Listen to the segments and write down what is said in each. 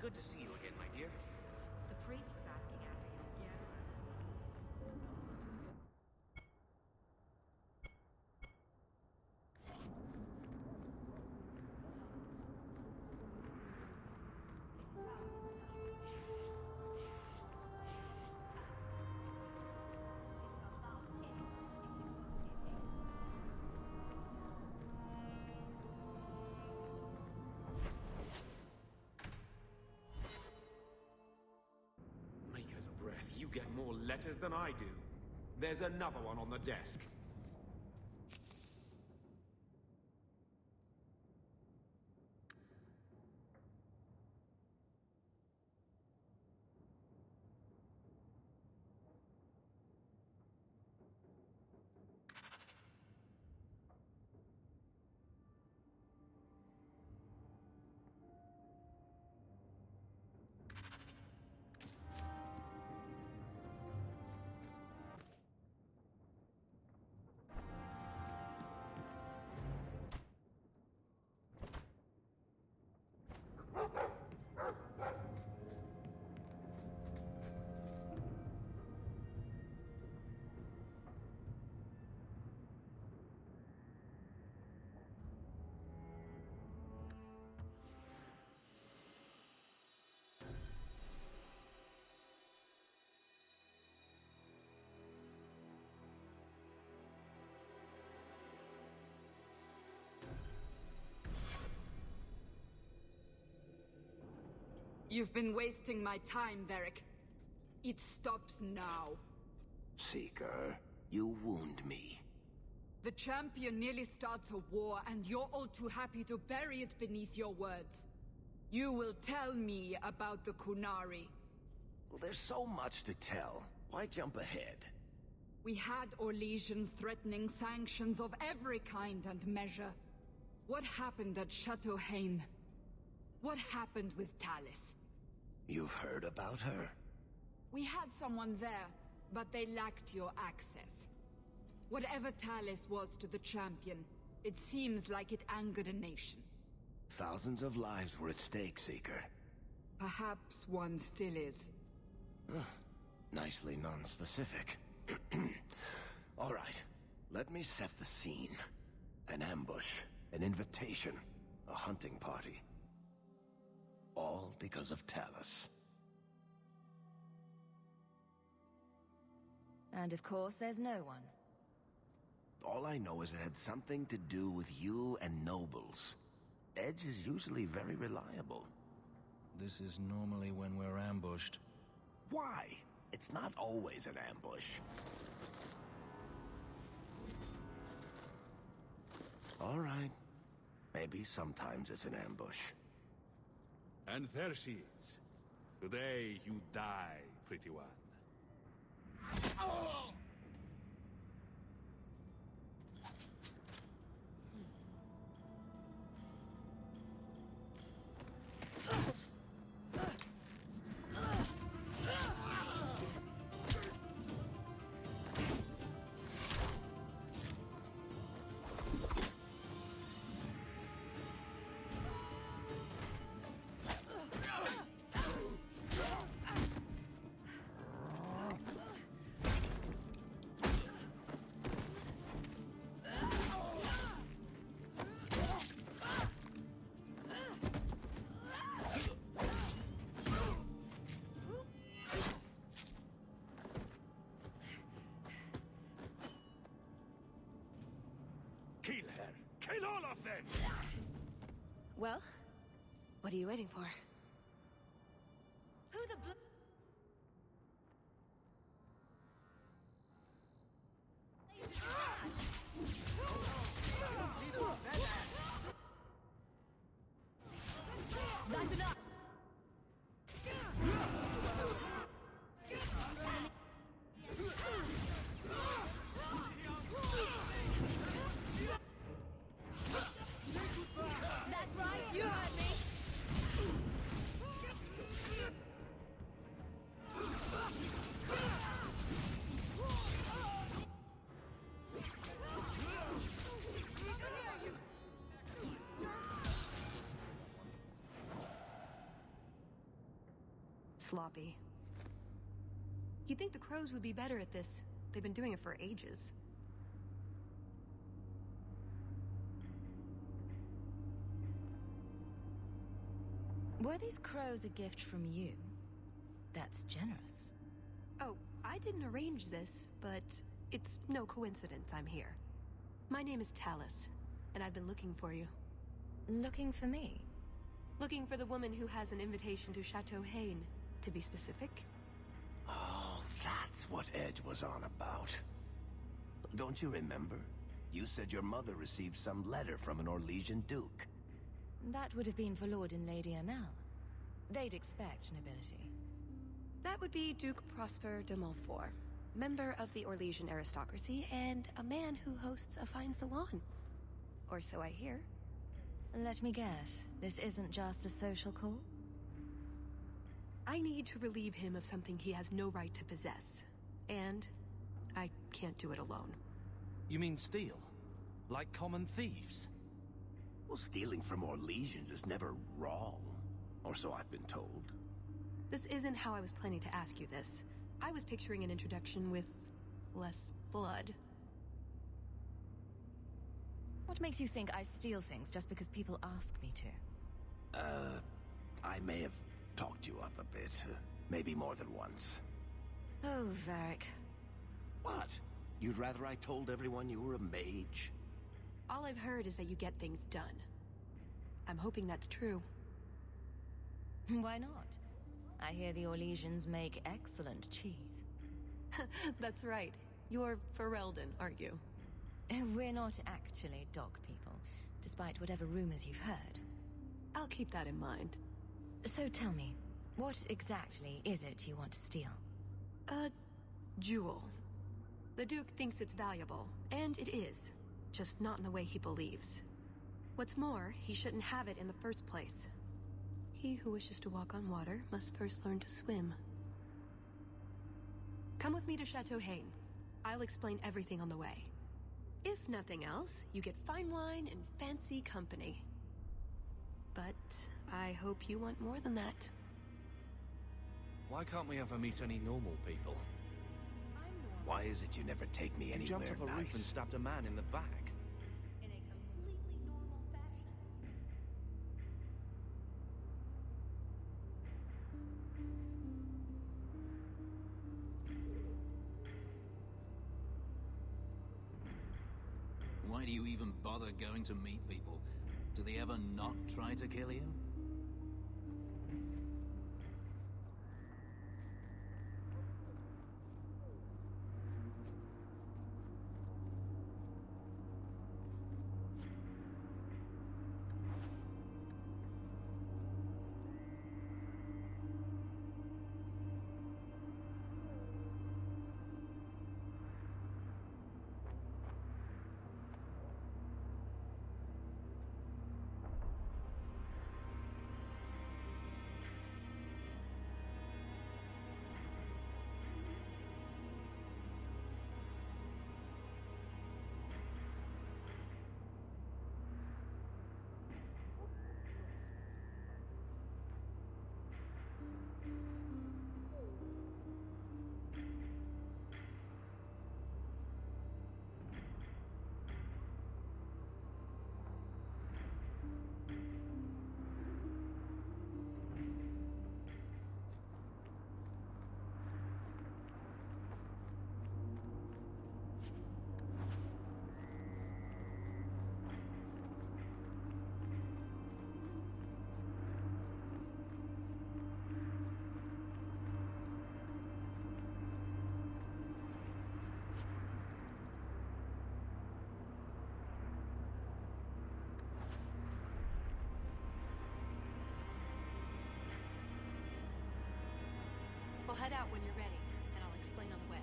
Good to see you again, my dear. The priest was asking after you again last week. Maker's breath, you get more letters than I do. There's another one on the desk. You've been wasting my time, Varic. It stops now. Seeker, you wound me. The champion nearly starts a war, and you're all too happy to bury it beneath your words. You will tell me about the Kunari. Well, there's so much to tell. Why jump ahead? We had Orlesians threatening sanctions of every kind and measure. What happened at Chateau Hain? What happened with Tallis? You've heard about her? We had someone there, but they lacked your access. Whatever Tallis was to the champion, it seems like it angered a nation. Thousands of lives were at stake, Seeker. Perhaps one still is. Nicely non-specific. All right, let me set the scene. An ambush, an invitation, a hunting party. All because of Tallis. And of course, there's no one. All I know is it had something to do with you and nobles. Edge is usually very reliable. This is normally when we're ambushed. Why? It's not always an ambush. All right. Maybe sometimes it's an ambush. And there she is. Today you die, pretty one. Kill her! Kill all of them! Well, what are you waiting for? Who the bl- That's enough! That's right, you heard me! sloppy. You'd think the crows would be better at this. They've been doing it for ages. Were these crows a gift from you? That's generous. Oh, I didn't arrange this, but it's no coincidence I'm here. My name is Tallis, and I've been looking for you. Looking for me? Looking for the woman who has an invitation to Chateau Hain, to be specific. Oh, that's what Edge was on about. Don't you remember? You said your mother received some letter from an Orlesian duke. That would have been for Lord and Lady Amel. They'd expect nobility. That would be Duke Prosper de Montfort, member of the Orlesian aristocracy and a man who hosts a fine salon. Or so I hear. Let me guess, this isn't just a social call? I need to relieve him of something he has no right to possess. And I can't do it alone. You mean steal? Like common thieves? Well, stealing from Orlesians is never wrong. Or so I've been told. This isn't how I was planning to ask you this. I was picturing an introduction with less blood. What makes you think I steal things just because people ask me to? I may have talked you up a bit. Maybe more than once. Oh, Varric. What? You'd rather I told everyone you were a mage? All I've heard is that you get things done. I'm hoping that's true. Why not? I hear the Orlesians make excellent cheese. That's right. You're Ferelden, aren't you? We're not actually dog people, despite whatever rumors you've heard. I'll keep that in mind. So tell me, what exactly is it you want to steal? A jewel. The Duke thinks it's valuable, and it is. Just not in the way he believes. What's more, he shouldn't have it in the first place. He who wishes to walk on water must first learn to swim. Come with me to Chateau Hain. I'll explain everything on the way. If nothing else, you get fine wine and fancy company. But I hope you want more than that. Why can't we ever meet any normal people? Why is it you never take me You anywhere jumped off a roof and nice? stabbed a man in the back. In a completely normal fashion. Why do you even bother going to meet people? Do they ever not try to kill you? We'll head out when you're ready, and I'll explain on the way.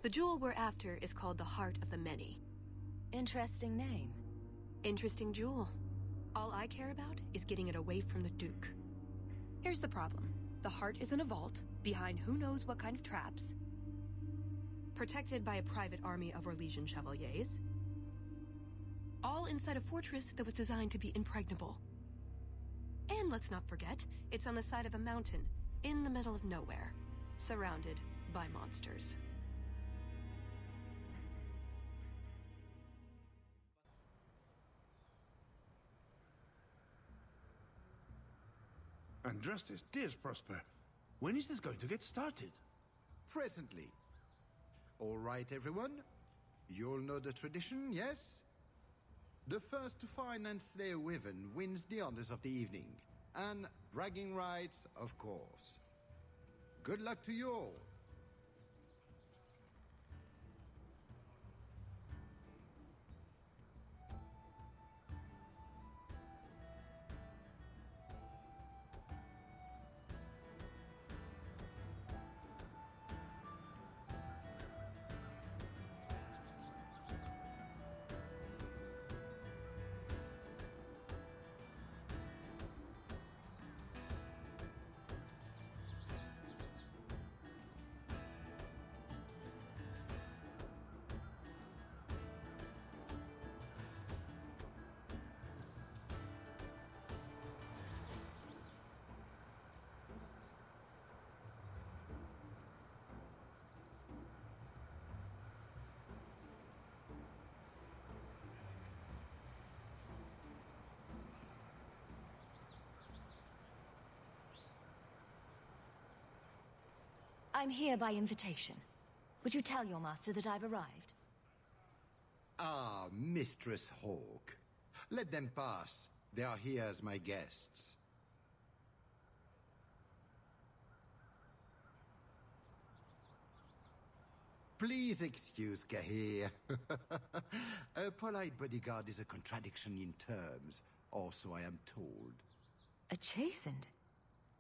The jewel we're after is called the Heart of the Many. Interesting name. Interesting jewel. All I care about is getting it away from the Duke. Here's the problem. The heart is in a vault, behind who knows what kind of traps, protected by a private army of Orlesian chevaliers, all inside a fortress that was designed to be impregnable. And let's not forget, it's on the side of a mountain, in the middle of nowhere, surrounded by monsters. And Justice, dears Prosper, when is this going to get started? Presently. All right, everyone. You'll know the tradition, yes? The first to find and slay a wyvern wins the honors of the evening. And bragging rights, of course. Good luck to you all. I'm here by invitation. Would you tell your master that I've arrived? Ah, Mistress Hawk. Let them pass. They are here as my guests. Please excuse Kahir. A polite bodyguard is a contradiction in terms, or so I am told. A chastened?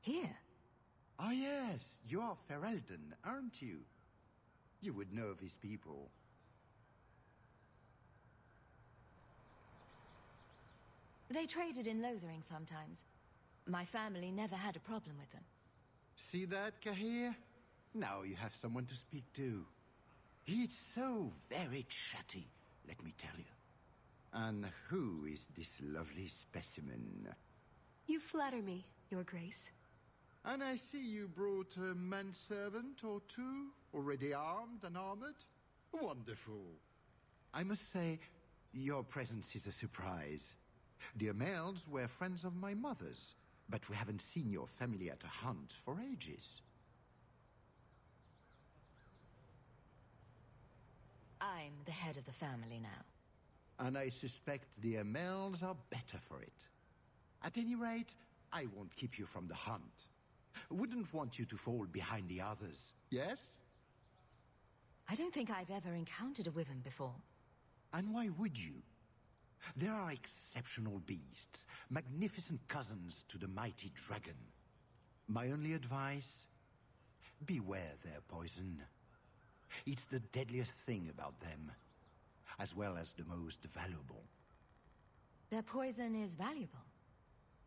Here? Ah, yes. You are Ferelden, aren't you? You would know of his people. They traded in Lothering sometimes. My family never had a problem with them. See that, Kahir? Now you have someone to speak to. He's so very chatty, let me tell you. And who is this lovely specimen? You flatter me, Your Grace. And I see you brought a manservant or two, already armed and armored. Wonderful. I must say, your presence is a surprise. The Amels were friends of my mother's, but we haven't seen your family at a hunt for ages. I'm the head of the family now. And I suspect the Amels are better for it. At any rate, I won't keep you from the hunt. Wouldn't want you to fall behind the others, yes? I don't think I've ever encountered a wyvern before. And why would you? There are exceptional beasts, magnificent cousins to the mighty dragon. My only advice? Beware their poison. It's the deadliest thing about them, as well as the most valuable. Their poison is valuable.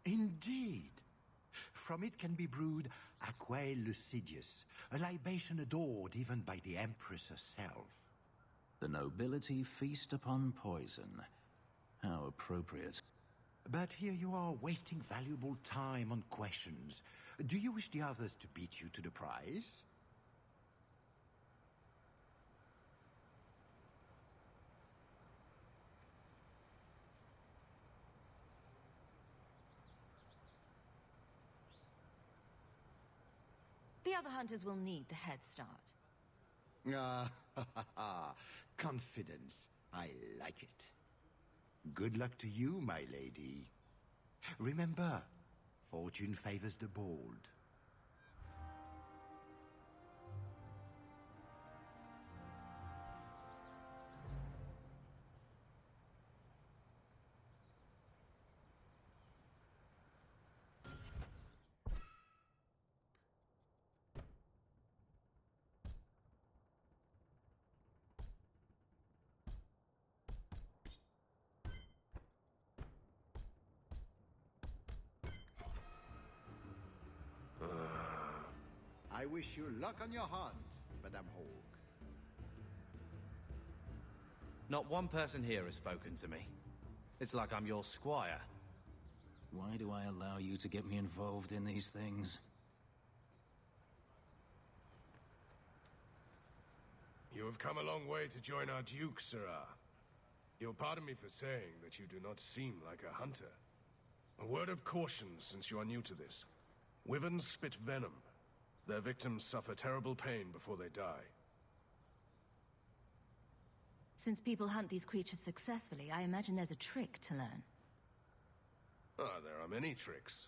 Indeed. From it can be brewed aquae lucidius, a libation adored even by the Empress herself. The nobility feast upon poison. How appropriate. But here you are wasting valuable time on questions. Do you wish the others to beat you to the prize? The other hunters will need the head start. Ah, confidence. I like it. Good luck to you, my lady. Remember, fortune favors the bold. I wish you luck on your hunt, Madame Hawk. Not one person here has spoken to me. It's like I'm your squire. Why do I allow you to get me involved in these things? You have come a long way to join our Duke, Sirrah. You'll pardon me for saying that you do not seem like a hunter. A word of caution since you are new to this. Wyverns spit venom. Their victims suffer terrible pain before they die. Since people hunt these creatures successfully, I imagine there's a trick to learn. Ah, there are many tricks.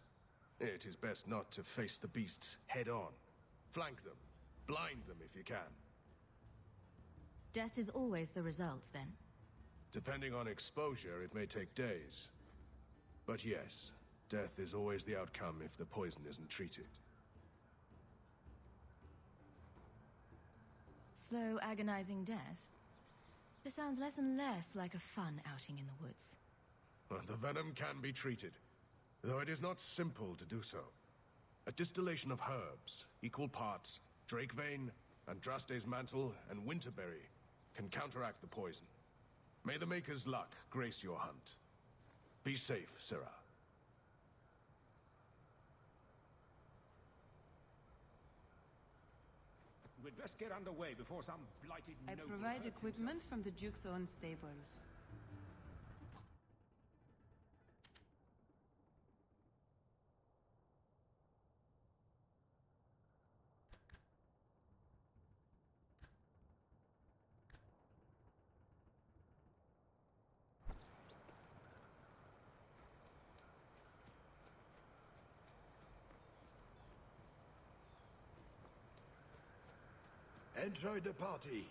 It is best not to face the beasts head-on. Flank them. Blind them if you can. Death is always the result, then? Depending on exposure, it may take days. But yes, death is always the outcome if the poison isn't treated. Slow, agonizing death? This sounds less and less like a fun outing in the woods. The venom can be treated, though it is not simple to do so. A distillation of herbs, equal parts, drake vein, andraste's mantle, and winterberry can counteract the poison. May the Maker's luck grace your hunt. Be safe, Sirrah. We'd best get underway before some blighted I noble provide hurts equipment from the Duke's own stables. Enjoy the party.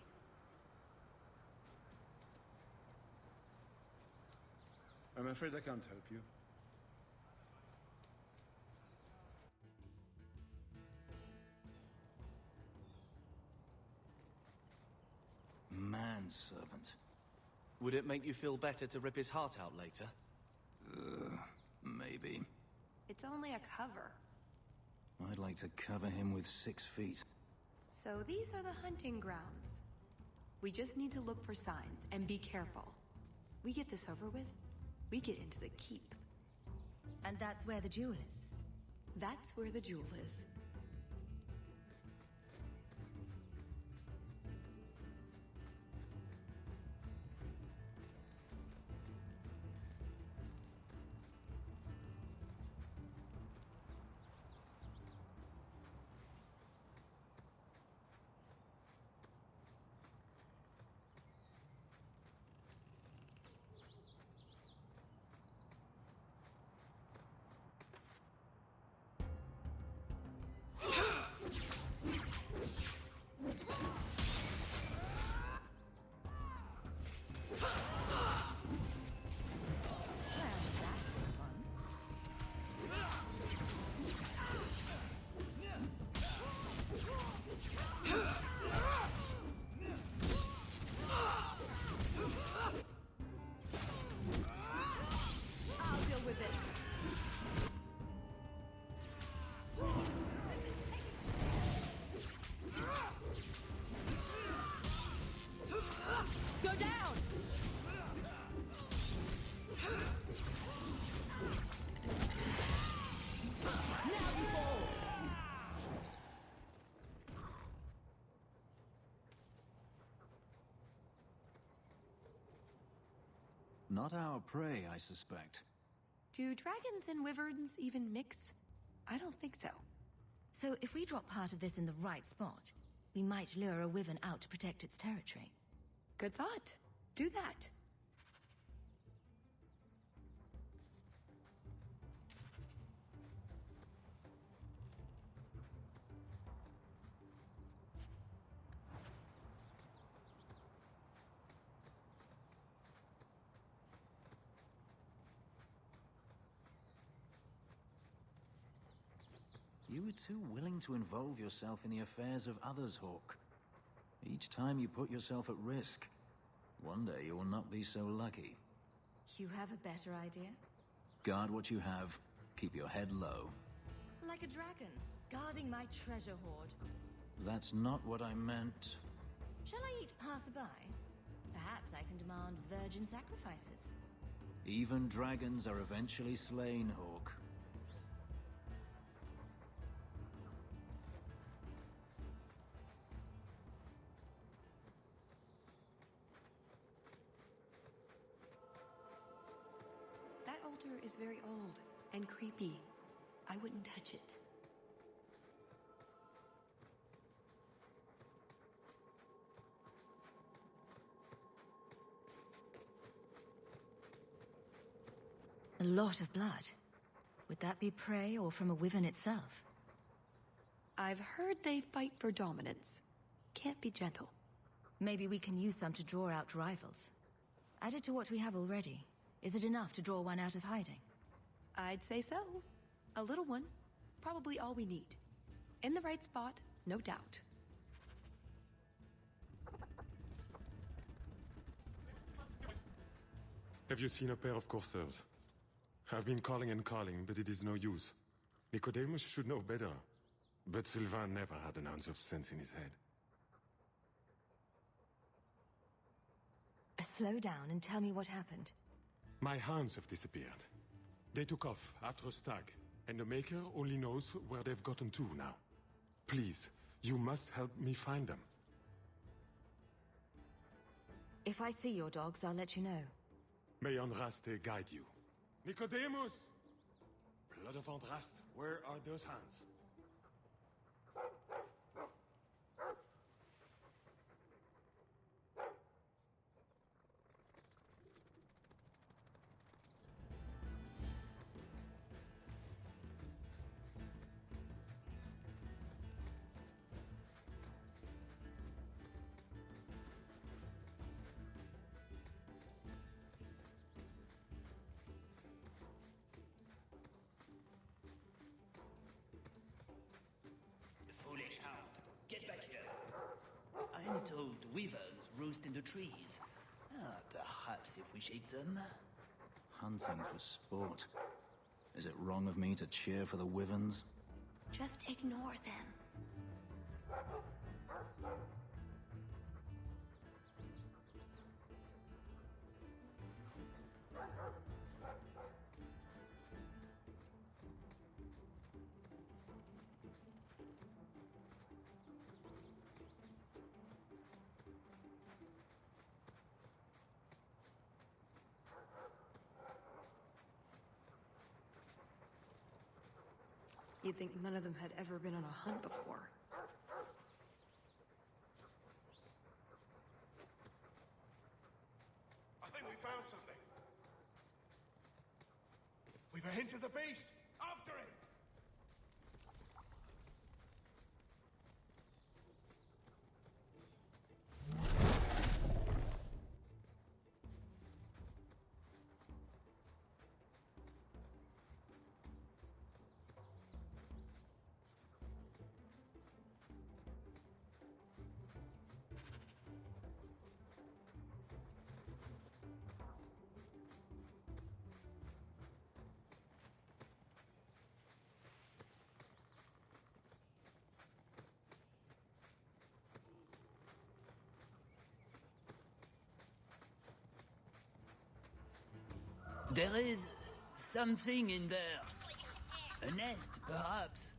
I'm afraid I can't help you. Manservant. Would it make you feel better to rip his heart out later? Maybe. It's only a cover. I'd like to cover him with 6 feet. So these are the hunting grounds. We just need to look for signs and be careful. We get this over with, we get into the keep. And that's where the jewel is? That's where the jewel is. Not our prey, I suspect. Do dragons and wyverns even mix? I don't think so. So if we drop part of this in the right spot, we might lure a wyvern out to protect its territory. Good thought. Do that. You were too willing to involve yourself in the affairs of others, Hawk. Each time you put yourself at risk. One day you will not be so lucky. You have a better idea? Guard what you have. Keep your head low. Like a dragon. Guarding my treasure hoard. That's not what I meant. Shall I eat passerby? Perhaps I can demand virgin sacrifices. Even dragons are eventually slain, Hawk. That altar is very old and creepy. I wouldn't touch it. A lot of blood. Would that be prey or from a wyvern itself? I've heard they fight for dominance. Can't be gentle. Maybe we can use some to draw out rivals. Added to what we have already, is it enough to draw one out of hiding? I'd say so. A little one. Probably all we need. In the right spot, no doubt. Have you seen a pair of coursers? I've been calling and calling, but it is no use. Nicodemus should know better. But Sylvain never had an ounce of sense in his head. Slow down and tell me what happened. My hounds have disappeared. They took off after a stag, and the Maker only knows where they've gotten to now. Please, you must help me find them. If I see your dogs, I'll let you know. May Andraste guide you. Nicodemus! Blood of Andraste, where are those hounds? Foolish hound, get back here. I'm told wyverns roost in the trees. Perhaps if we shake them. Hunting for sport. Is it wrong of me to cheer for the wyverns? Just ignore them. You'd think none of them had ever been on a hunt before. I think we found something. We've a hint of the beast. After it! There is something in there. A nest, perhaps.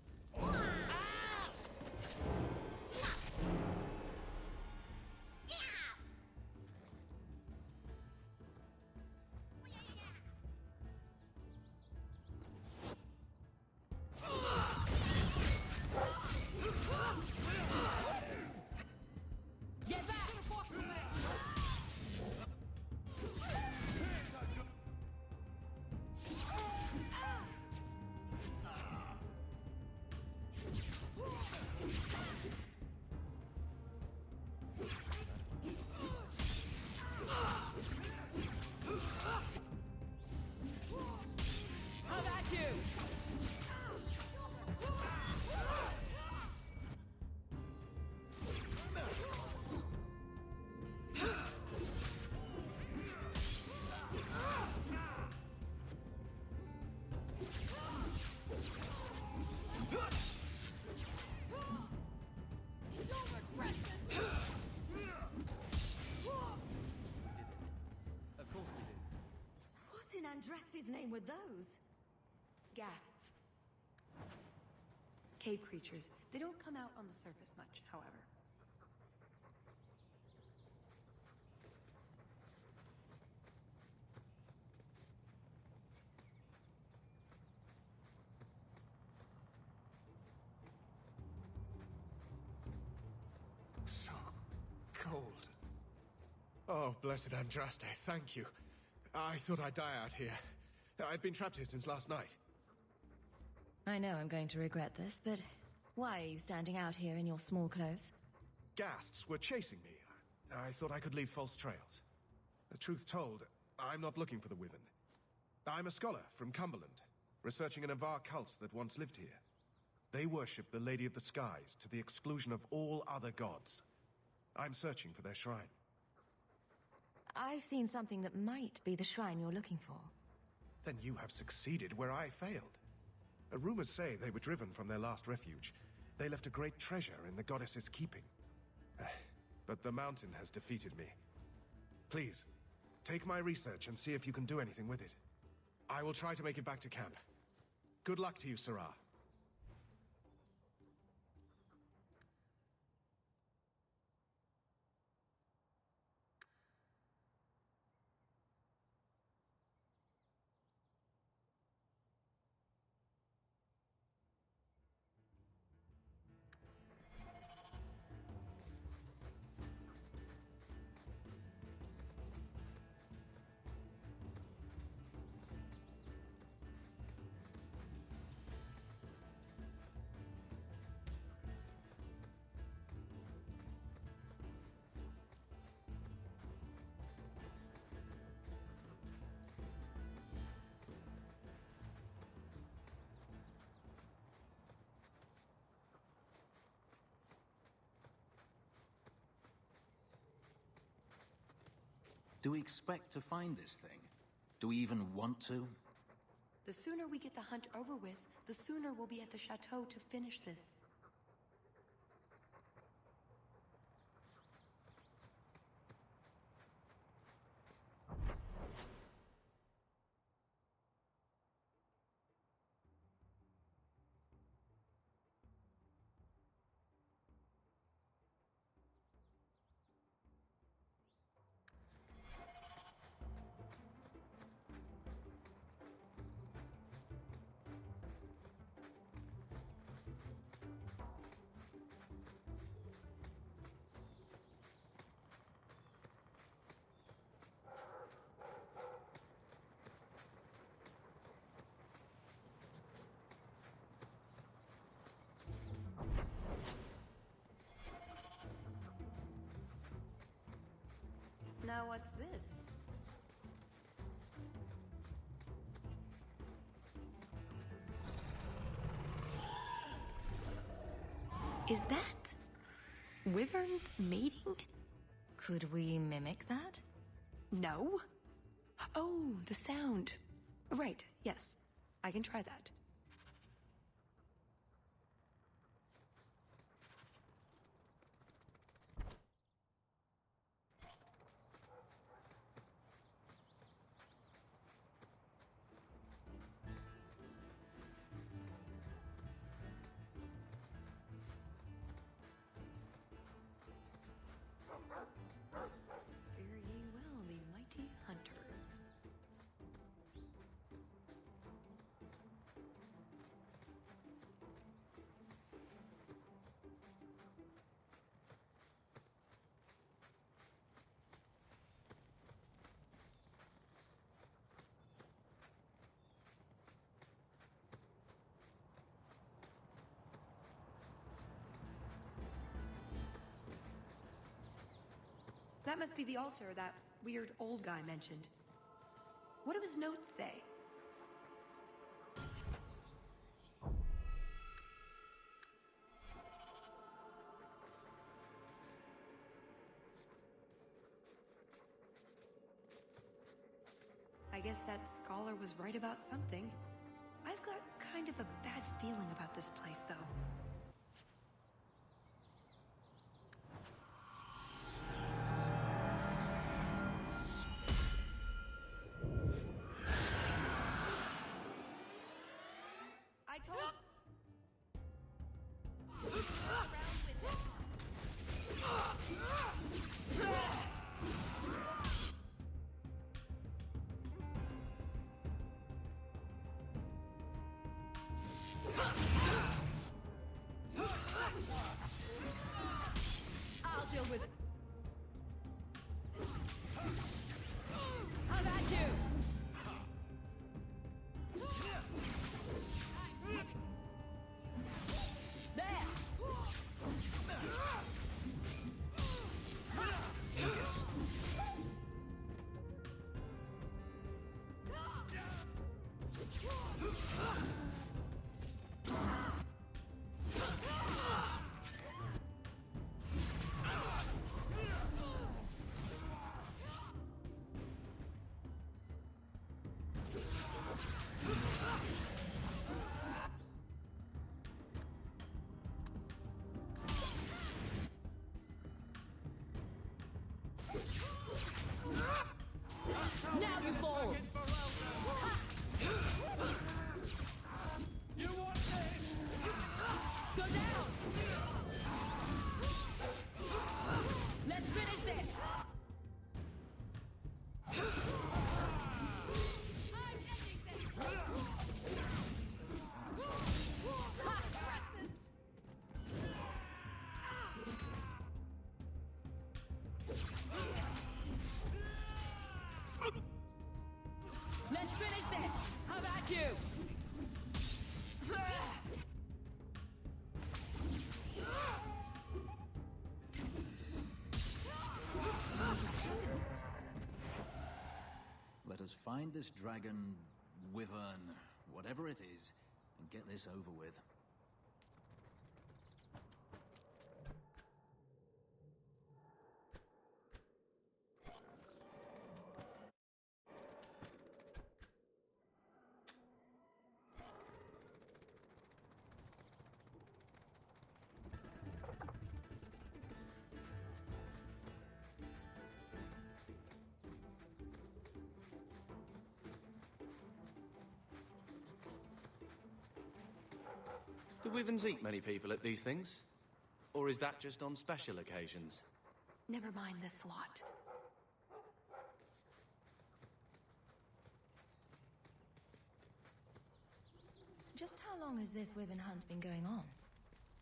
his name with those? Gath. Cave creatures. They don't come out on the surface much, however. So cold. Oh, blessed Andraste, thank you. I thought I'd die out here. I've been trapped here since last night. I know I'm going to regret this, but why are you standing out here in your small clothes? Ghasts were chasing me. I thought I could leave false trails. The truth told, I'm not looking for the Wyvern. I'm a scholar from Cumberland, researching an Avar cult that once lived here. They worship the Lady of the Skies to the exclusion of all other gods. I'm searching for their shrine. I've seen something that might be the shrine you're looking for. Then you have succeeded where I failed. Rumors say they were driven from their last refuge. They left a great treasure in the goddess's keeping. But the mountain has defeated me. Please, take my research and see if you can do anything with it. I will try to make it back to camp. Good luck to you, Sarah. Do we expect to find this thing? Do we even want to? The sooner we get the hunt over with, the sooner we'll be at the chateau to finish this. Now what's this? Is that wyverns mating? Could we mimic that? No. Oh, the sound. Right, yes. I can try that. Fare ye well, the mighty hunters. That must be the altar that weird old guy mentioned. What do his notes say? I guess that scholar was right about something. I've got kind of a bad feeling about this place, though. Now you fall! You want this? Go down! Let's finish this! Let's finish this! How about you? Let us find this dragon, wyvern, whatever it is, and get this over with. Do wyverns eat many people at these things? Or is that just on special occasions? Never mind this lot. Just how long has this wyvern hunt been going on?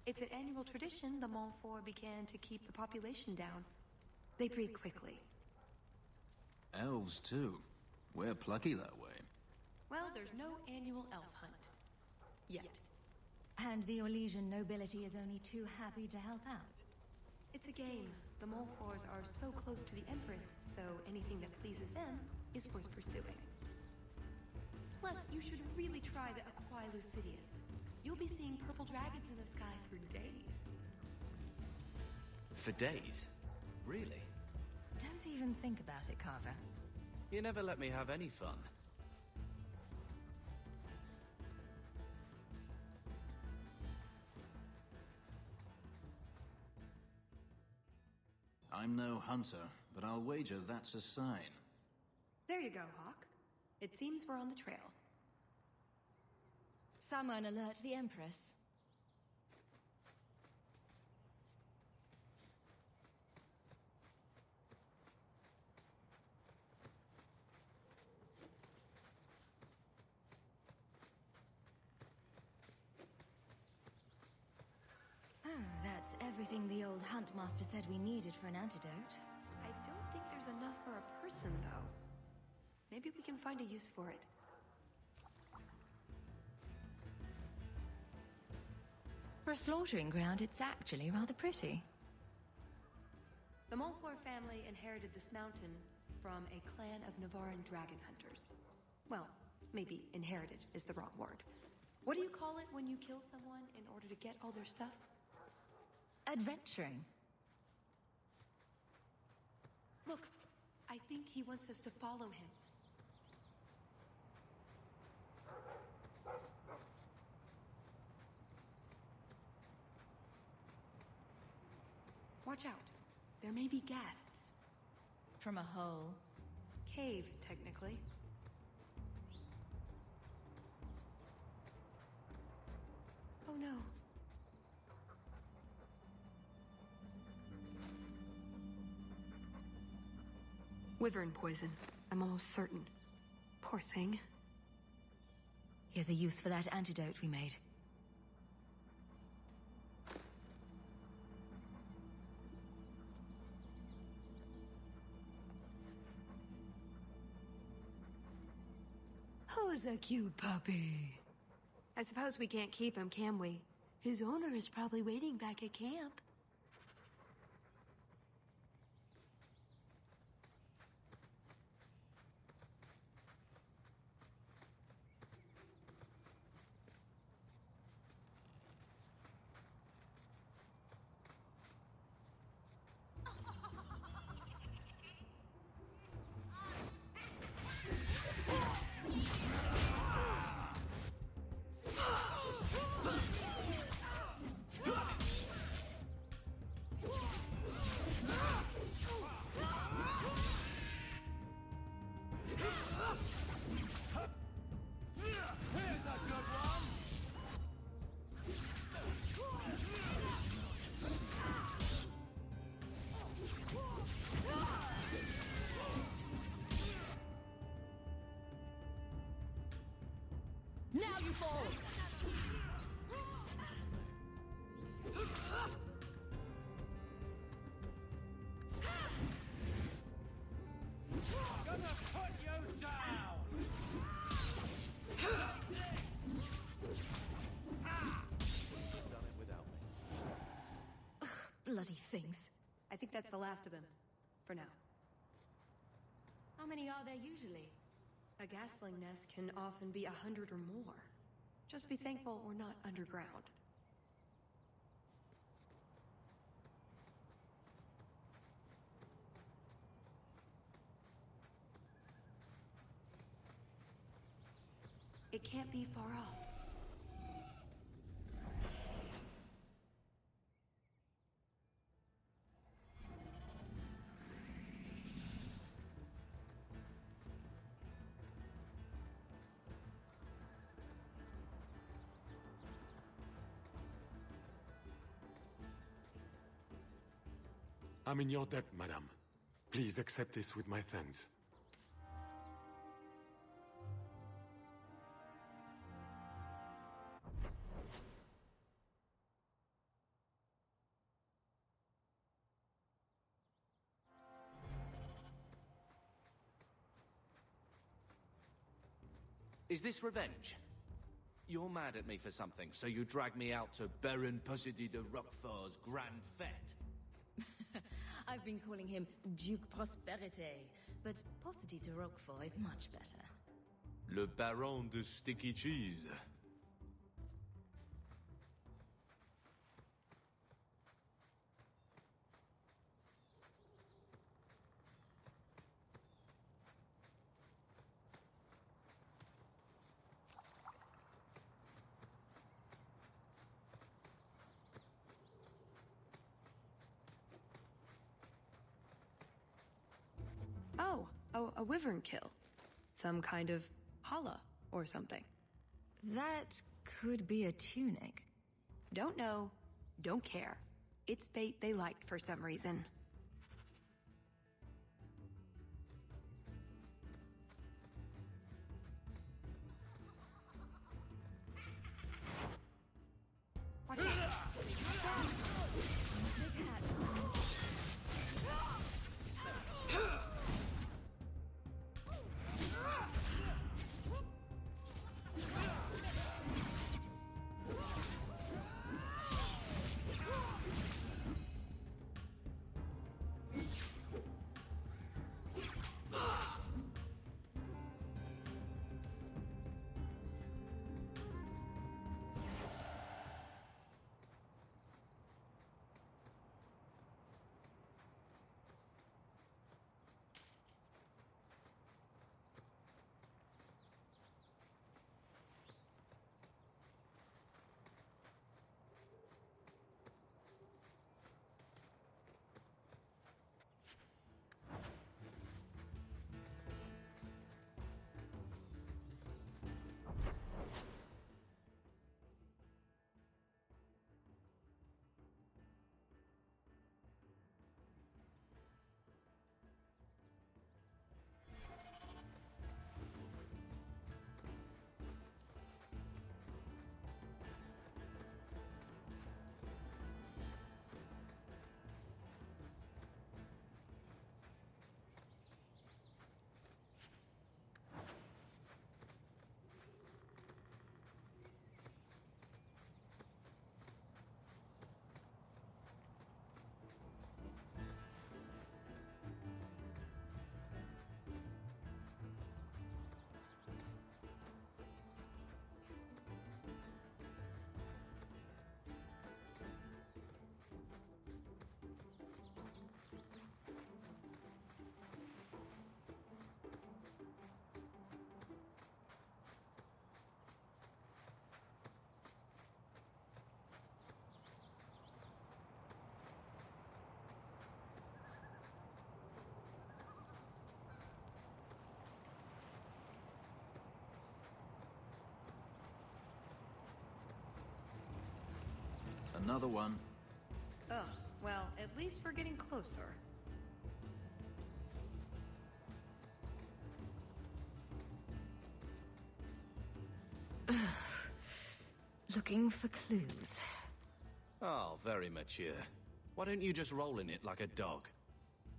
It's an annual tradition the Montfort began to keep the population down. They breed quickly. Elves, too. We're plucky that way. Well, there's no annual elf hunt. Yet. And the Orlesian nobility is only too happy to help out. It's a game. The Montforts are so close to the Empress, so anything that pleases them is worth pursuing. Plus, you should really try the Aquae Lucidius. You'll be seeing purple dragons in the sky for days. For days? Really? Don't even think about it, Carver. You never let me have any fun. I'm no hunter, but I'll wager that's a sign. There you go, Hawk. It seems we're on the trail. Someone alert the Empress. Oh, that's everything the old Huntmaster said we needed for an antidote. I don't think there's enough for a person, though. Maybe we can find a use for it. For a slaughtering ground, it's actually rather pretty. The Montfort family inherited this mountain from a clan of Navarran dragon hunters. Well, maybe inherited is the wrong word. What do you call it when you kill someone in order to get all their stuff? Adventuring. Look, I think he wants us to follow him. Watch out. There may be ghasts. From a hole. Cave, technically. Oh no. Wyvern poison. I'm almost certain. Poor thing. Here's a use for that antidote we made. Who's a cute puppy? I suppose we can't keep him, can we? His owner is probably waiting back at camp. fall! Gonna put you down! Done it without me. Bloody things. I think that's the last of them. For now. How many are there usually? A gasling nest can often be 100 or more. Just be thankful we're not underground. It can't be far off. I'm in your debt, madame. Please accept this with my thanks. Is this revenge? You're mad at me for something, so you drag me out to Baron Possédé de Roquefort's grand fête. I've been calling him Duke Prosperité, but Possédé de Roquefort is much better. Le Baron de Sticky Cheese. Oh, a wyvern kill. Some kind of holla or something. That could be a tunic. Don't know, don't care. It's bait they liked for some reason. Watch out. Another one. Ugh, well, at least we're getting closer. Looking for clues. Oh, very mature. Why don't you just roll in it like a dog?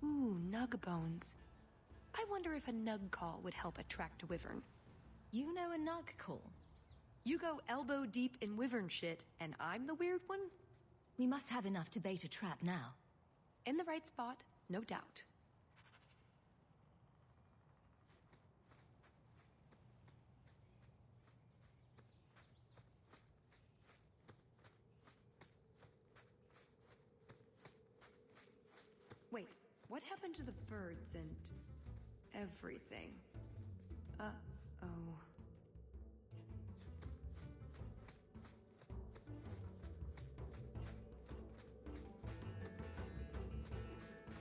Ooh, nug bones. I wonder if a nug call would help attract a wyvern. You know a nug call? You go elbow deep in wyvern shit, and I'm the weird one? We must have enough to bait a trap now. In the right spot, no doubt. Wait, what happened to the birds and everything? Uh-oh.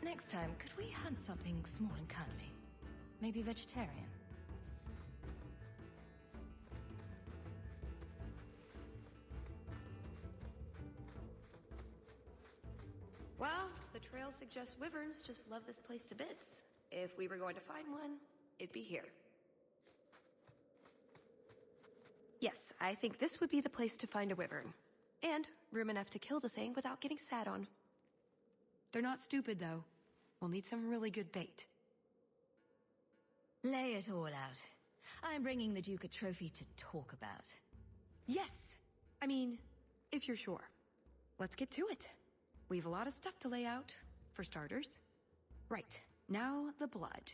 Next time, could we hunt something small and cuddly? Maybe vegetarian? Well, the trail suggests wyverns just love this place to bits. If we were going to find one, it'd be here. Yes, I think this would be the place to find a wyvern. And room enough to kill the thing without getting sat on. They're not stupid, though. We'll need some really good bait. Lay it all out. I'm bringing the Duke a trophy to talk about. Yes! I mean, if you're sure. Let's get to it. We've a lot of stuff to lay out, for starters. Right, now the blood.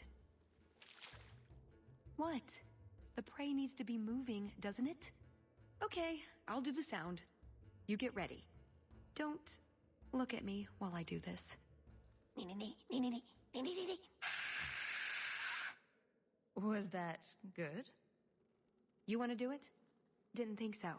What? The prey needs to be moving, doesn't it? Okay, I'll do the sound. You get ready. Don't look at me while I do this. Was that good? You want to do it? Didn't think so.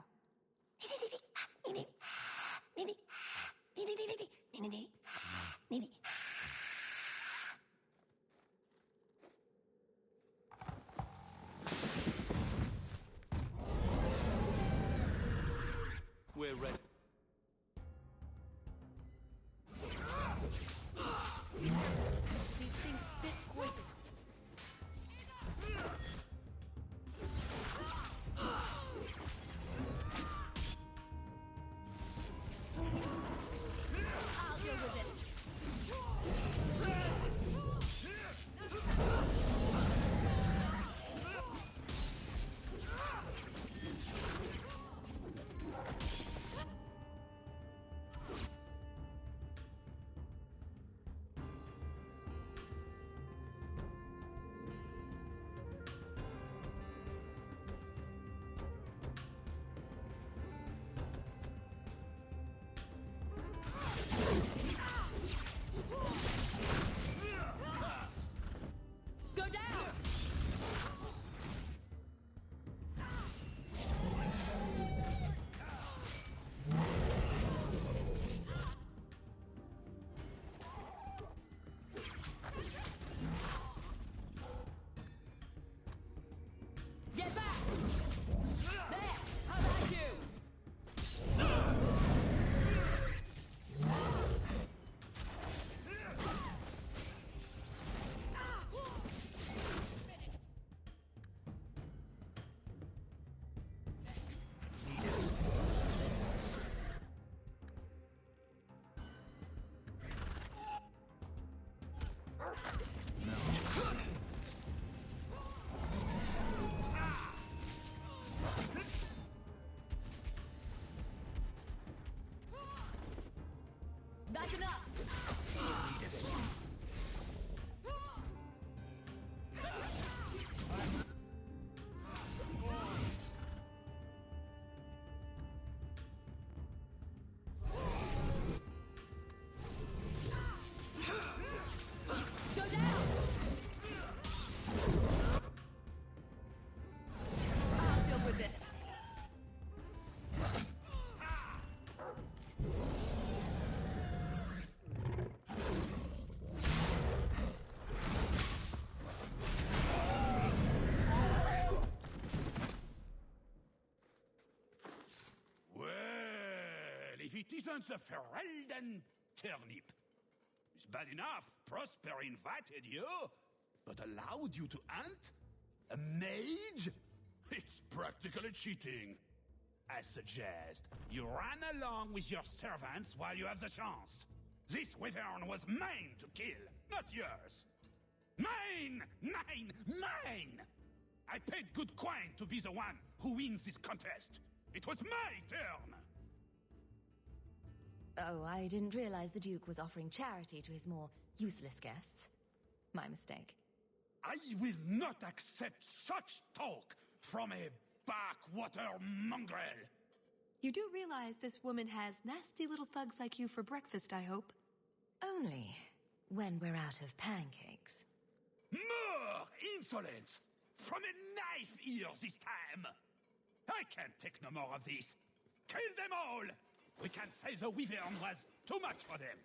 We're ready. These things spit poison. I'll deal with this. Go down! Get back! There! How about you? That's enough! Go down! I'll deal with this. Well, if it isn't the Ferelden turnip. It's bad enough Prosper invited you, but allowed you to hunt? A mage? It's practically cheating. I suggest you run along with your servants while you have the chance. This wyvern was mine to kill, not yours. Mine! Mine! Mine! I paid good coin to be the one who wins this contest. It was my turn! Oh, I didn't realize the Duke was offering charity to his more useless guests. My mistake. I will not accept such talk from a backwater mongrel. You do realize this woman has nasty little thugs like you for breakfast, I hope? Only when we're out of pancakes. More insolence! From a knife ear this time! I can't take no more of this. Kill them all! We can say the wyvern was too much for them.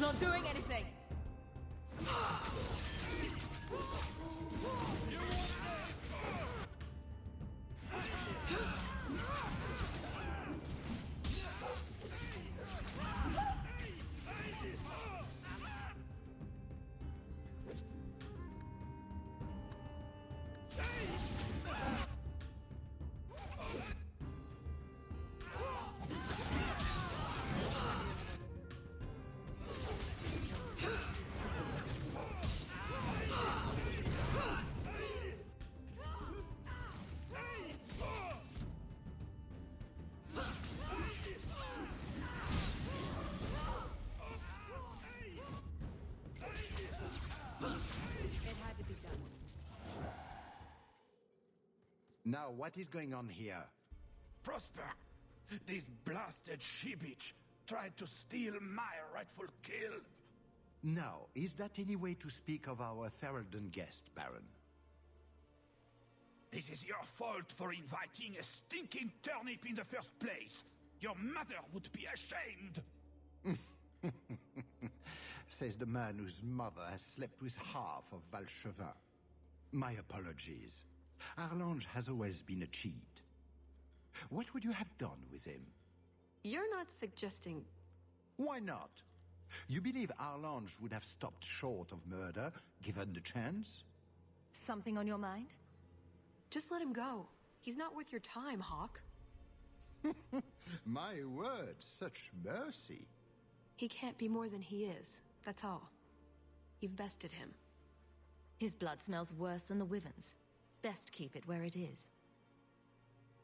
Not doing anything! Now, what is going on here? Prosper, this blasted she-bitch tried to steal my rightful kill. Now, is that any way to speak of our Theraldon guest, Baron? This is your fault for inviting a stinking turnip in the first place. Your mother would be ashamed. Says the man whose mother has slept with half of Valchevin. My apologies. Arlange has always been a cheat. What would you have done with him? You're not suggesting... Why not? You believe Arlange would have stopped short of murder, given the chance? Something on your mind? Just let him go. He's not worth your time, Hawk. My word, such mercy. He can't be more than he is, that's all. You've bested him. His blood smells worse than the wyvern's. Best keep it where it is.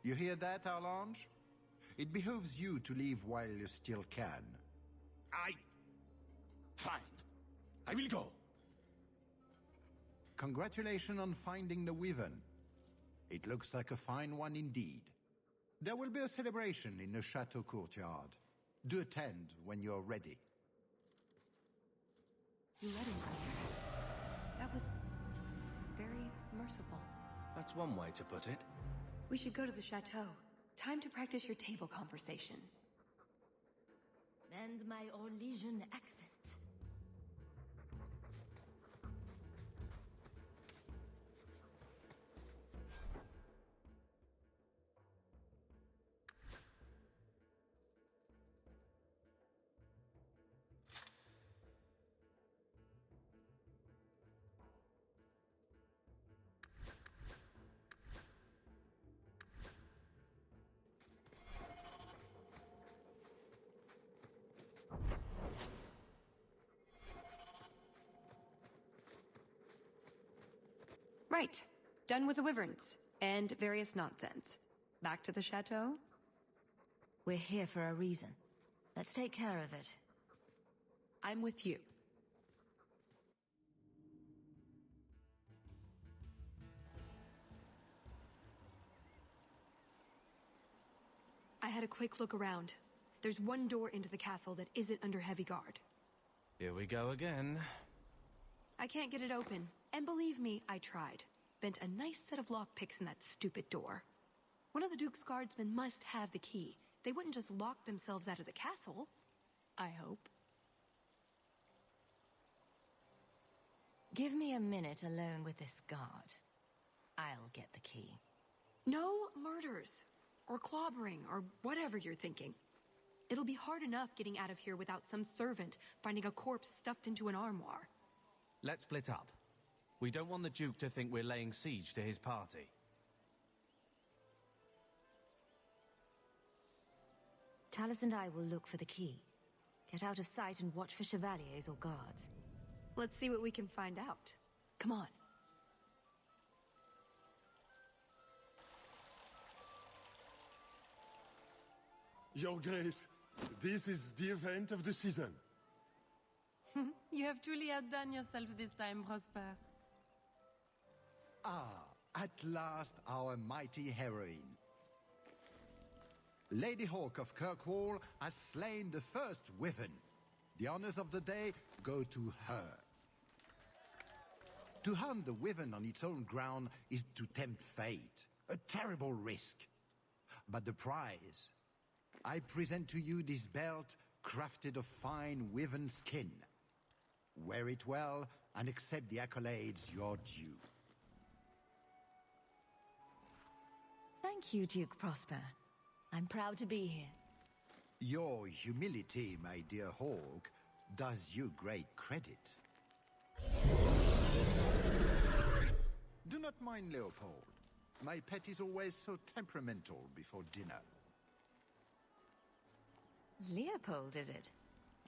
You hear that, Arlange? It behooves you to leave while you still can. Fine. I will go. Congratulations on finding the wyvern. It looks like a fine one indeed. There will be a celebration in the chateau courtyard. Do attend when you're ready. You let him go. That was very merciful. That's one way to put it. We should go to the chateau. Time to practice your table conversation. And my Orlesian accent. Right. Done with the wyverns. And various nonsense. Back to the chateau? We're here for a reason. Let's take care of it. I'm with you. I had a quick look around. There's one door into the castle that isn't under heavy guard. Here we go again. I can't get it open. And believe me, I tried. Bent a nice set of lockpicks in that stupid door. One of the Duke's guardsmen must have the key. They wouldn't just lock themselves out of the castle. I hope. Give me a minute alone with this guard. I'll get the key. No murders, or clobbering, or whatever you're thinking. It'll be hard enough getting out of here without some servant finding a corpse stuffed into an armoire. Let's split up. We don't want the Duke to think we're laying siege to his party. Tallis and I will look for the key. Get out of sight and watch for chevaliers or guards. Let's see what we can find out. Come on. Your Grace, this is the event of the season. You have truly outdone yourself this time, Prosper. Ah, at last our mighty heroine. Lady Hawke of Kirkwall has slain the first wyvern. The honors of the day go to her. To hunt the wyvern on its own ground is to tempt fate, a terrible risk. But the prize, I present to you this belt crafted of fine wyvern skin. Wear it well and accept the accolades you're due. Thank you, Duke Prosper. I'm proud to be here. Your humility, my dear Hawke, does you great credit. Do not mind Leopold. My pet is always so temperamental before dinner. Leopold, is it?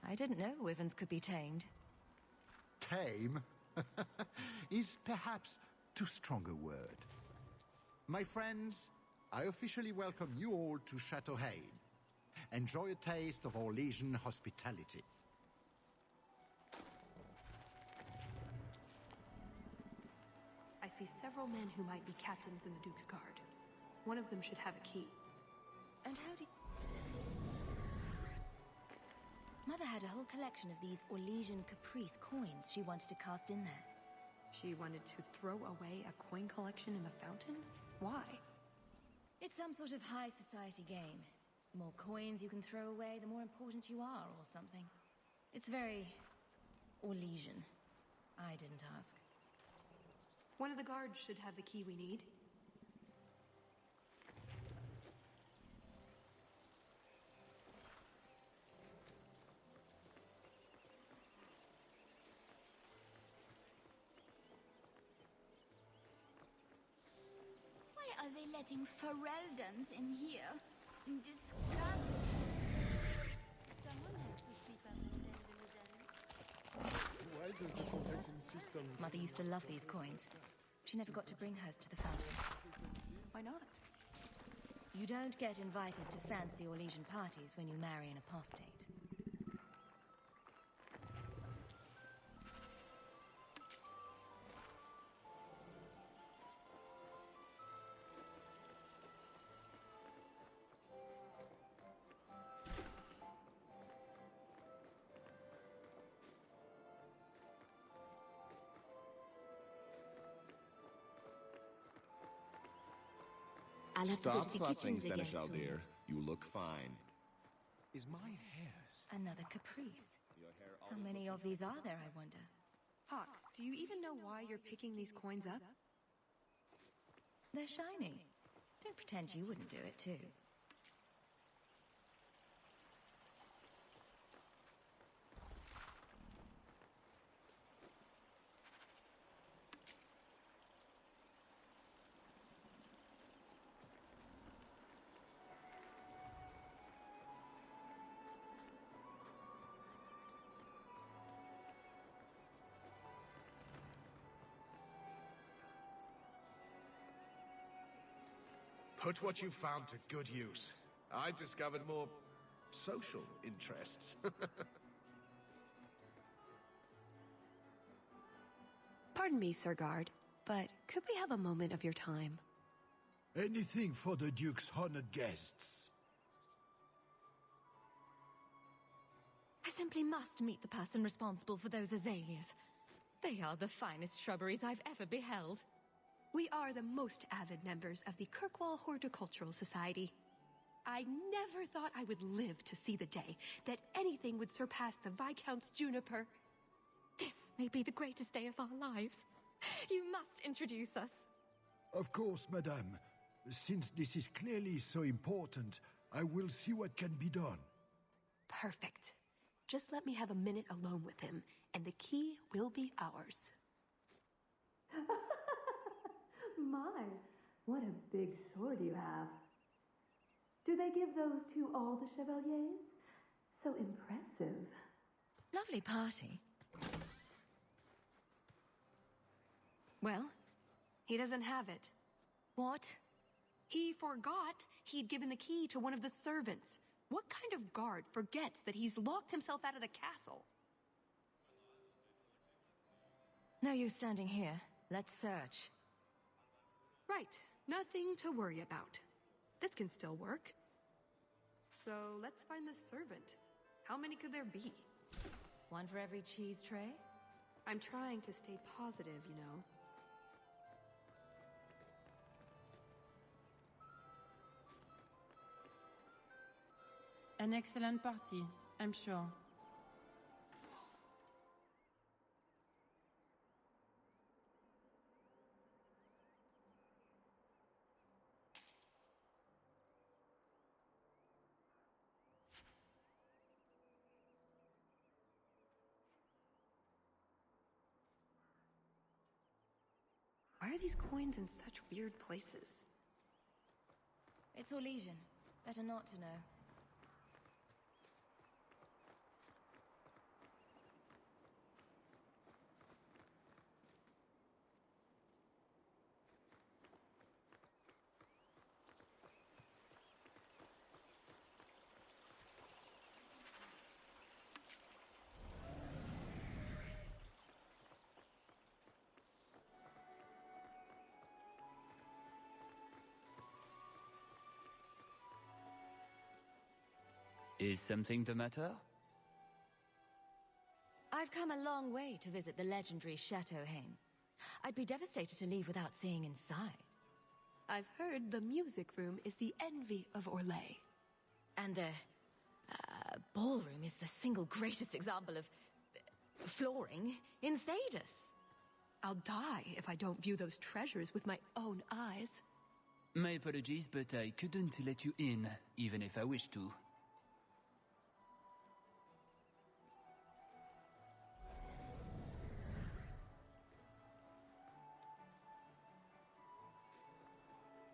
I didn't know wyverns could be tamed. Tame is perhaps too strong a word. My friends, I officially welcome you all to Chateau Hain. Enjoy a taste of Orlesian hospitality. I see several men who might be captains in the Duke's Guard. One of them should have a key. And how do Mother had a whole collection of these Orlesian caprice coins she wanted to cast in there. She wanted to throw away a coin collection in the fountain? Why? It's some sort of high society game. The more coins you can throw away, the more important you are, or something. It's very Orlesian. I didn't ask. One of the guards should have the key we need. Why are they letting Ferelgans in here? Disgusting. Someone has to speak up and then. Why does the Countess insist on... Mother used to love these coins. She never got to bring hers to the fountain. Why not? You don't get invited to fancy Orlesian parties when you marry an apostate. I'll have to go to the kitchens again soon. Dear. You look fine. Is my hair... Another caprice. How many of these are there, I wonder? Hawk, do you even know why you're picking these coins up? They're shiny. Don't pretend you wouldn't do it, too. Put what you found to good use. I discovered more social interests. Pardon me, Sir Guard, but could we have a moment of your time? Anything for the Duke's honored guests. I simply must meet the person responsible for those azaleas. They are the finest shrubberies I've ever beheld. We are the most avid members of the Kirkwall Horticultural Society. I never thought I would live to see the day that anything would surpass the Viscount's juniper. This may be the greatest day of our lives. You must introduce us. Of course, madame. Since this is clearly so important, I will see what can be done. Perfect. Just let me have a minute alone with him, and the key will be ours. My, what a big sword you have. Do they give those to all the chevaliers? So impressive. Lovely party. Well? He doesn't have it. What? He forgot he'd given the key to one of the servants. What kind of guard forgets that he's locked himself out of the castle? No use standing here. Let's search. Right. Nothing to worry about. This can still work. So let's find the servant. How many could there be? One for every cheese tray? I'm trying to stay positive, you know. An excellent party, I'm sure. Why are these coins in such weird places? It's Orlesian. Better not to know. Is something the matter? I've come a long way to visit the legendary Chateau Hain. I'd be devastated to leave without seeing inside. I've heard the music room is the envy of Orlais. And the ballroom is the single greatest example of flooring in Thadis. I'll die if I don't view those treasures with my own eyes. My apologies, but I couldn't let you in, even if I wished to.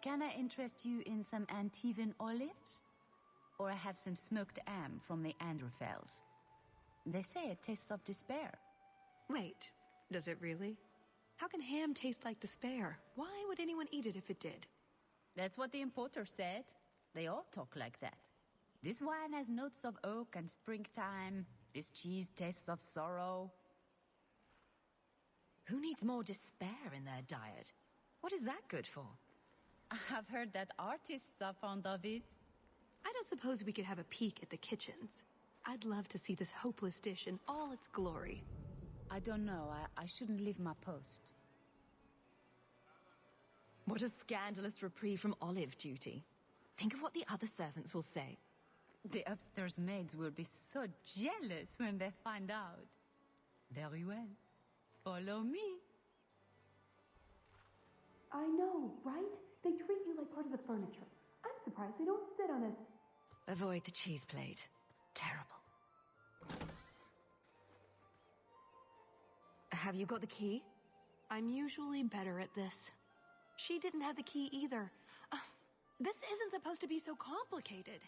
Can I interest you in some Antivan olives? Or I have some smoked ham from the Androfels. They say it tastes of despair. Wait, does it really? How can ham taste like despair? Why would anyone eat it if it did? That's what the importer said. They all talk like that. This wine has notes of oak and springtime. This cheese tastes of sorrow. Who needs more despair in their diet? What is that good for? I've heard that artists are fond of it. I don't suppose we could have a peek at the kitchens. I'd love to see this hopeless dish in all its glory. I don't know. I shouldn't leave my post. What a scandalous reprieve from olive duty. Think of what the other servants will say. The upstairs maids will be so jealous when they find out. Very well. Follow me. I know, right? They treat you like part of the furniture. I'm surprised they don't sit on it. Avoid the cheese plate. Terrible. Have you got the key? I'm usually better at this. She didn't have the key either. This isn't supposed to be so complicated.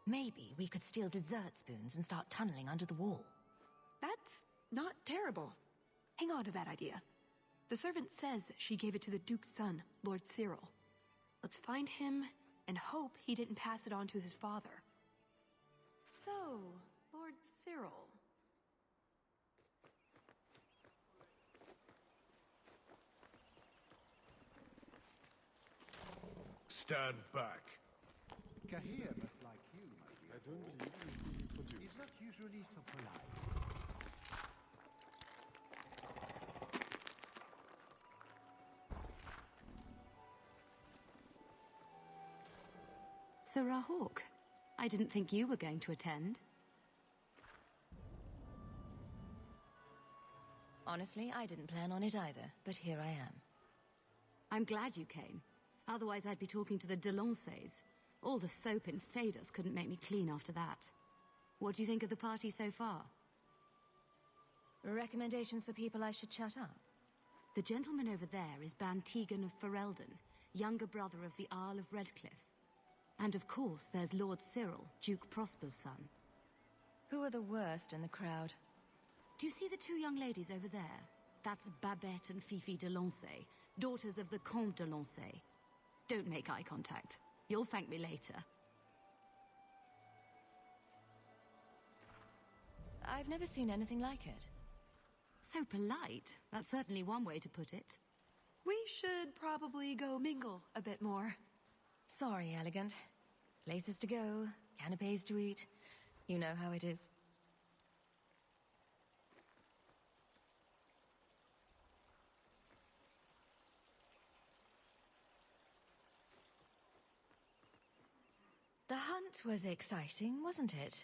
Maybe we could steal dessert spoons and start tunneling under the wall. That's not terrible. Hang on to that idea. The servant says she gave it to the Duke's son, Lord Cyril. Let's find him and hope he didn't pass it on to his father. So, Lord Cyril. Stand back. Kahir must like you, my dear. I don't believe you've been introduced. He's not usually so polite. Sarah Hawke, I didn't think you were going to attend. Honestly, I didn't plan on it either, but here I am. I'm glad you came. Otherwise, I'd be talking to the Delanceys. All the soap in Thados couldn't make me clean after that. What do you think of the party so far? Recommendations for people I should chat up? The gentleman over there is Ban Tegan of Ferelden, younger brother of the Earl of Redcliffe. And of course, there's Lord Cyril, Duke Prosper's son. Who are the worst in the crowd? Do you see the two young ladies over there? That's Babette and Fifi de Lancey, daughters of the Comte de Lancey. Don't make eye contact. You'll thank me later. I've never seen anything like it. So polite. That's certainly one way to put it. We should probably go mingle a bit more. Sorry, elegant. Places to go, canapes to eat. You know how it is. The hunt was exciting, wasn't it?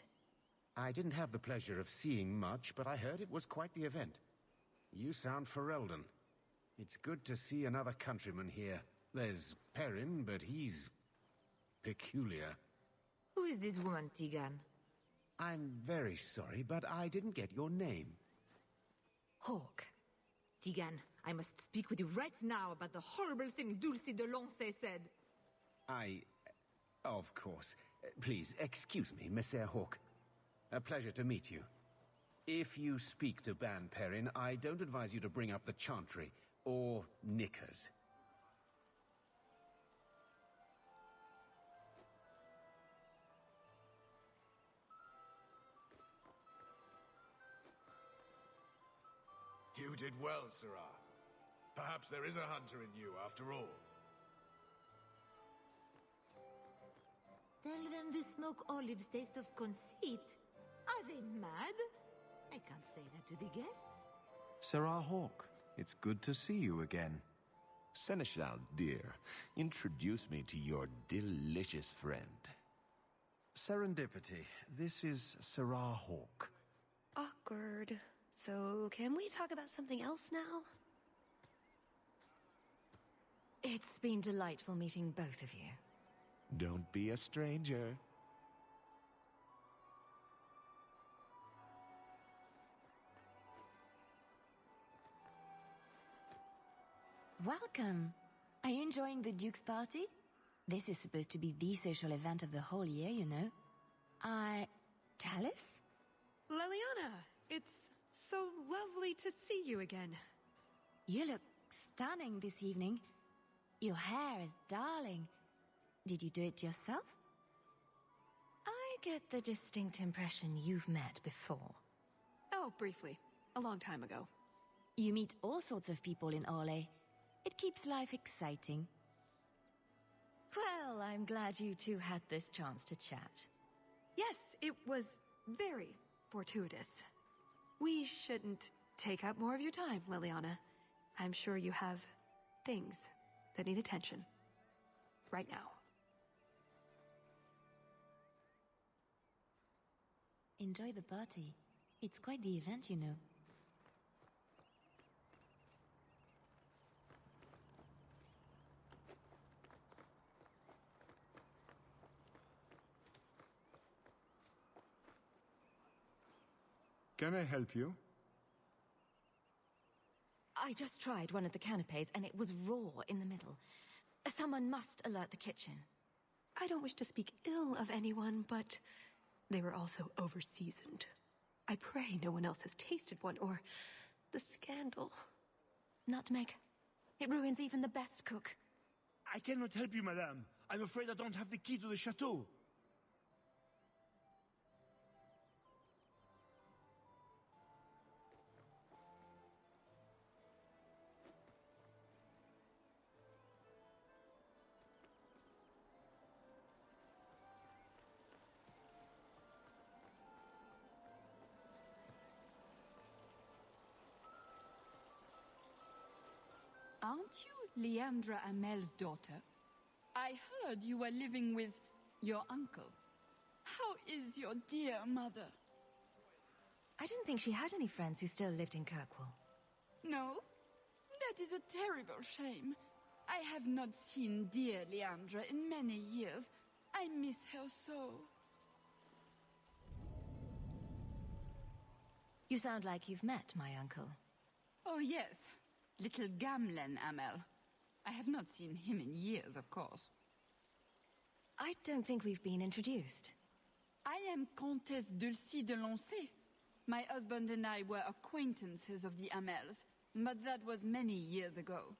I didn't have the pleasure of seeing much, but I heard it was quite the event. You sound Ferelden. It's good to see another countryman here. There's Perrin, but he's peculiar. Who is this woman, Tegan? I'm very sorry, but I didn't get your name. Hawk. Tegan, I must speak with you right now about the horrible thing Dulcie de Lancey said. Of course. Please, excuse me, Monsieur Hawk. A pleasure to meet you. If you speak to Ban Perrin, I don't advise you to bring up the Chantry, or knickers. You did well, Sirrah. Perhaps there is a hunter in you, after all. Tell them the smoke olives taste of conceit. Are they mad? I can't say that to the guests. Sirrah Hawk, it's good to see you again. Seneschal, dear, introduce me to your delicious friend. Serendipity, this is Sirrah Hawk. Awkward. So, can we talk about something else now? It's been delightful meeting both of you. Don't be a stranger. Welcome. Are you enjoying the Duke's party? This is supposed to be the social event of the whole year, you know. Tallis? Liliana, it's so lovely to see you again. You look stunning this evening. Your hair is darling. Did you do it yourself? I get the distinct impression you've met before. Oh, briefly. A long time ago. You meet all sorts of people in Orlais. It keeps life exciting. Well, I'm glad you two had this chance to chat. Yes, it was very fortuitous. We shouldn't take up more of your time, Liliana. I'm sure you have things that need attention. Right now. Enjoy the party. It's quite the event, you know. Can I help you? I just tried one of the canapes and it was raw in the middle. Someone must alert the kitchen. I don't wish to speak ill of anyone, but they were also over-seasoned. I pray no one else has tasted one, or the scandal. Nutmeg. It ruins even the best cook. I cannot help you, madame. I'm afraid I don't have the key to the chateau. Aren't you Leandra Amel's daughter? I heard you were living with your uncle. How is your dear mother? I didn't think she had any friends who still lived in Kirkwall. No, that is a terrible shame. I have not seen dear Leandra in many years. I miss her so. You sound like you've met my uncle. Oh yes, little Gamlen Amel. I have not seen him in years, of course. I don't think we've been introduced. I am Comtesse Dulcie de Lancey. My husband and I were acquaintances of the Amels, but that was many years ago.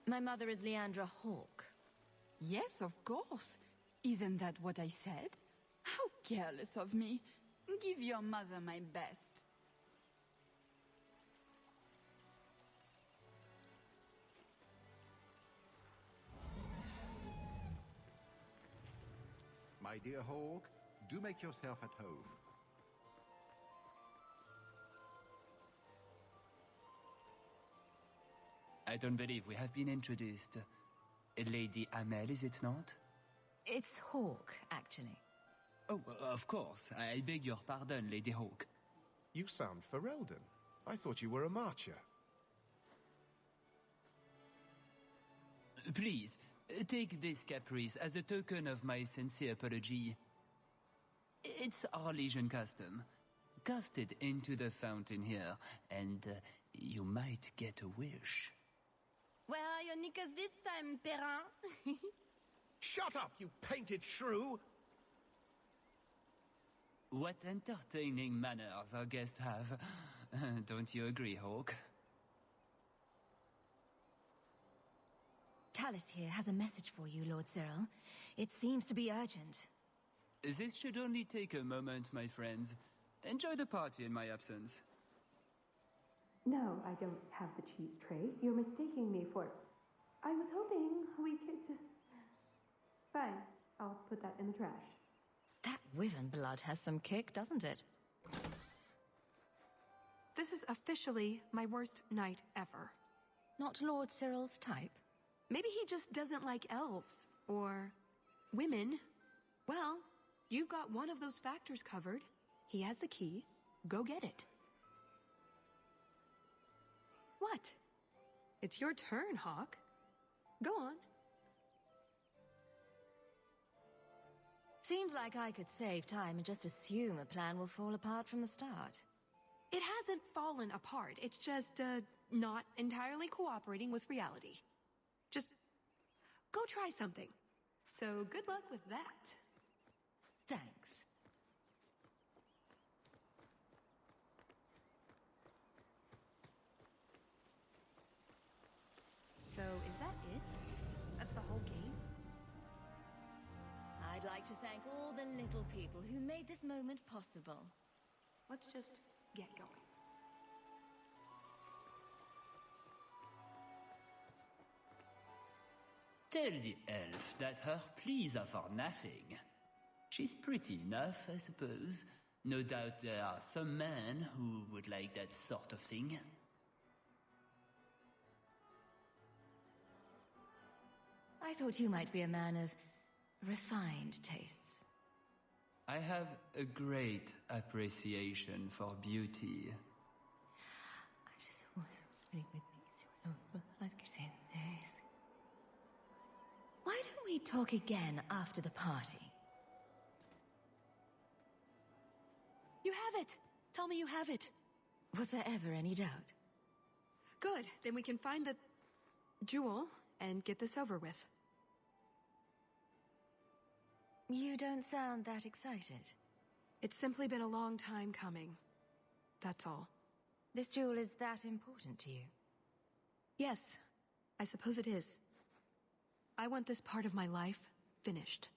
My mother is Leandra Hawke. Yes, of course. Isn't that what I said? How careless of me. Give your mother my best. My dear Hawk, do make yourself at home. I don't believe we have been introduced. Lady Amel, is it not? It's Hawke, actually. Oh, of course. I beg your pardon, Lady Hawke. You sound Ferelden. I thought you were a marcher. Please, take this caprice as a token of my sincere apology. It's our Legion custom. Cast it into the fountain here, and you might get a wish. Where are your knickers this time, Perrin? Shut up, you painted shrew! What entertaining manners our guests have. Don't you agree, Hawke? Tallis here has a message for you, Lord Cyril. It seems to be urgent. This should only take a moment, my friends. Enjoy the party in my absence. No, I don't have the cheese tray. You're mistaking me for... I was hoping we could just... Fine, I'll put that in the trash. That wyvern blood has some kick, doesn't it? This is officially my worst night ever. Not Lord Cyril's type? Maybe he just doesn't like elves. Or women. Well, you've got one of those factors covered. He has the key. Go get it. What? It's your turn, Hawke. Go on. Seems like I could save time and just assume a plan will fall apart from the start. It hasn't fallen apart. It's just, not entirely cooperating with reality. Just go try something. So good luck with that. Thanks. So is that it? That's the whole game? I'd like to thank all the little people who made this moment possible. Let's just get going. Tell the elf that her pleas are for nothing. She's pretty enough, I suppose. No doubt there are some men who would like that sort of thing. I thought you might be a man of refined tastes. I have a great appreciation for beauty. I just was wondering with this. Why don't we talk again after the party? You have it! Tell me you have it! Was there ever any doubt? Good, then we can find the jewel and get this over with. You don't sound that excited. It's simply been a long time coming. That's all. This jewel is that important to you? Yes, I suppose it is. I want this part of my life finished.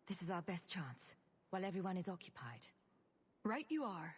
This is our best chance, while everyone is occupied. Right you are.